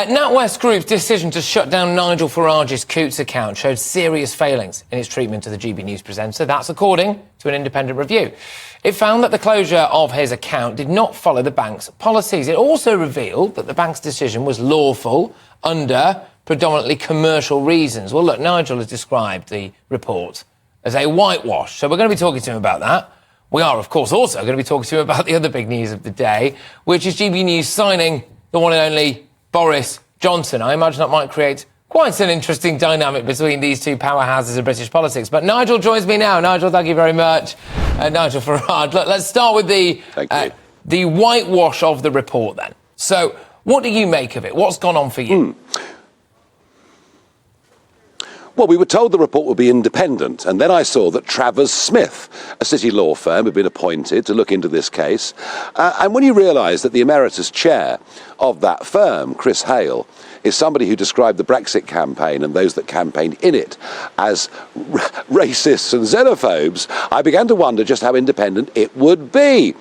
NatWest Group's decision to shut down Nigel Farage's Coutts account showed serious failings in its treatment of the GBNews presenter. That's according to an independent review. It found that the closure of his account did not follow the bank's policies. It also revealed that the bank's decision was lawful under predominantly commercial reasons. Well, look, Nigel has described the report as a whitewash, so we're going to be talking to him about that. We are, of course, also going to be talking to him about the other big news of the day, which is GBNews signing the one and only Boris Johnson. I imagine that might create quite an interesting dynamic between these two powerhouses of British politics. But Nigel joins me now. Nigel, thank you very much. Nigel Farage. Look, let's start with the whitewash of the report then. So what do you make of it? What's gone on for you? Well, we were told the report would be independent, and then I saw that Travers Smith, a city law firm, had been appointed to look into this case. And when you realise that the emeritus chair of that firm, Chris Hale, is somebody who described the Brexit campaign and those that campaigned in it as racists and xenophobes, I began to wonder just how independent it would be.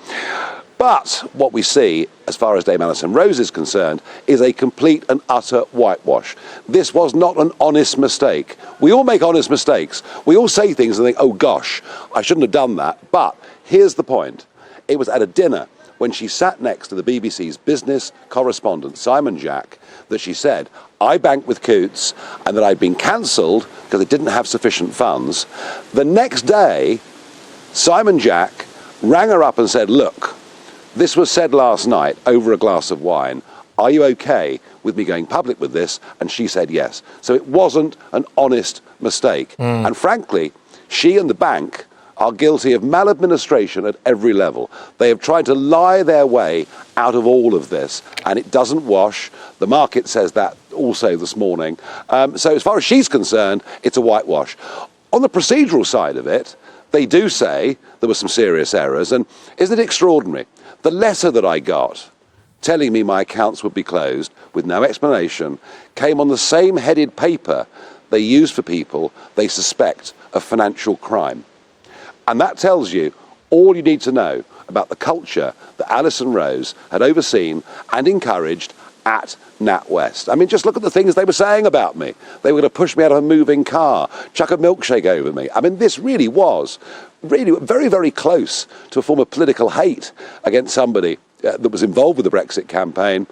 But what we see, as far as Dame Alison Rose is concerned, is a complete and utter whitewash. This was not an honest mistake. We all make honest mistakes. We all say things and think, oh gosh, I shouldn't have done that. But here's the point. It was at a dinner when she sat next to the BBC's business correspondent, Simon Jack, that she said, I banked with Coutts and that I'd been cancelled because it didn't have sufficient funds. The next day, Simon Jack rang her up and said, look, this was said last night over a glass of wine. Are you okay with me going public with this? And she said yes. So it wasn't an honest mistake. And frankly, she and the bank are guilty of maladministration at every level. They have tried to lie their way out of all of this, and it doesn't wash. The market says that also this morning. So as far as she's concerned, it's a whitewash. On the procedural side of it, they do say there were some serious errors, and isn't it extraordinary? The letter that I got telling me my accounts would be closed with no explanation came on the same headed paper they use for people they suspect of financial crime. And that tells you all you need to know about the culture that Alison Rose had overseen and encouraged at NatWest. I mean, just look at the things they were saying about me. They were going to push me out of a moving car, chuck a milkshake over me. I mean, this really was very, very close to a form of political hate against somebody that was involved with the Brexit campaign.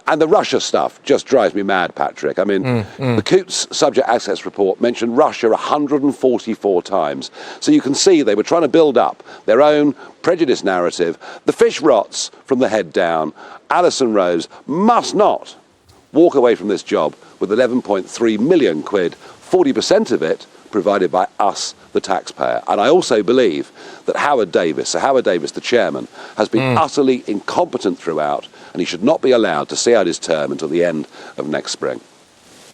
And the Russia stuff just drives me mad, Patrick. I mean, the Coutts Subject Access Report mentioned Russia 144 times. So you can see they were trying to build up their own prejudice narrative. The fish rots from the head down. Alison Rose must not walk away from this job with 11.3 million quid, 40% of it provided by us, the taxpayer. And I also believe that Howard Davis, the chairman, has been utterly incompetent throughout, and he should not be allowed to see out his term until the end of next spring.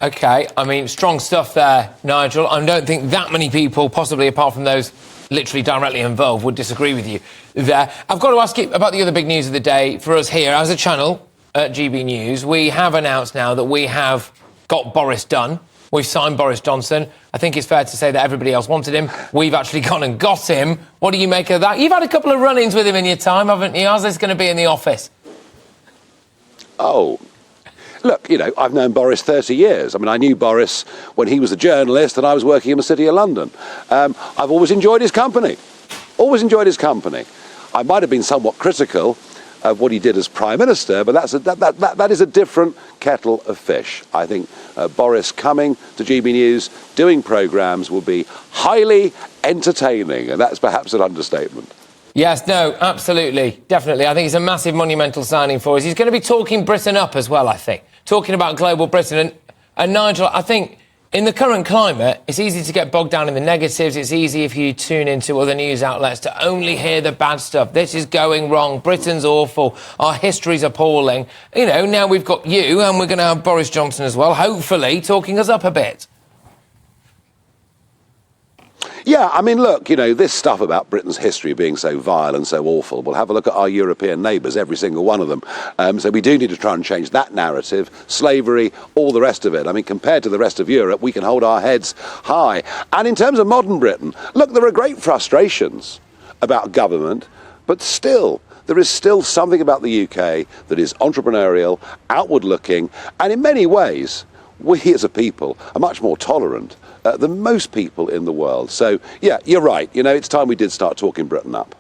OK, I mean, strong stuff there, Nigel. I don't think that many people, possibly apart from those literally directly involved, would disagree with you there. I've got to ask you about the other big news of the day for us here. As a channel at GB News, we have announced now that we have got Boris done. We've signed Boris Johnson. I think it's fair to say that everybody else wanted him. We've actually gone and got him. What do you make of that? You've had a couple of run-ins with him in your time, haven't you? How's this going to be in the office? Oh, look, you know, I've known Boris 30 years. I mean, I knew Boris when he was a journalist and I was working in the City of London. I've always enjoyed his company. Always enjoyed his company. I might have been somewhat critical of what he did as Prime Minister, but that is a different kettle of fish. I think Boris coming to GB News, doing programmes, will be highly entertaining, and that's perhaps an understatement. Yes, no, absolutely, definitely. I think it's a massive monumental signing for us. He's going to be talking Britain up as well, I think, talking about global Britain. And Nigel, I think in the current climate, it's easy to get bogged down in the negatives. It's easy if you tune into other news outlets to only hear the bad stuff. This is going wrong. Britain's awful. Our history's appalling. You know, now we've got you and we're going to have Boris Johnson as well, hopefully talking us up a bit. Yeah, I mean, look, you know, this stuff about Britain's history being so vile and so awful, we'll have a look at our European neighbours, every single one of them. So we do need to try and change that narrative, slavery, all the rest of it. I mean, compared to the rest of Europe, we can hold our heads high. And in terms of modern Britain, look, there are great frustrations about government, but still, there is still something about the UK that is entrepreneurial, outward-looking, and in many ways, we as a people are much more tolerant than most people in the world. So, yeah, you're right. You know, it's time we did start talking Britain up.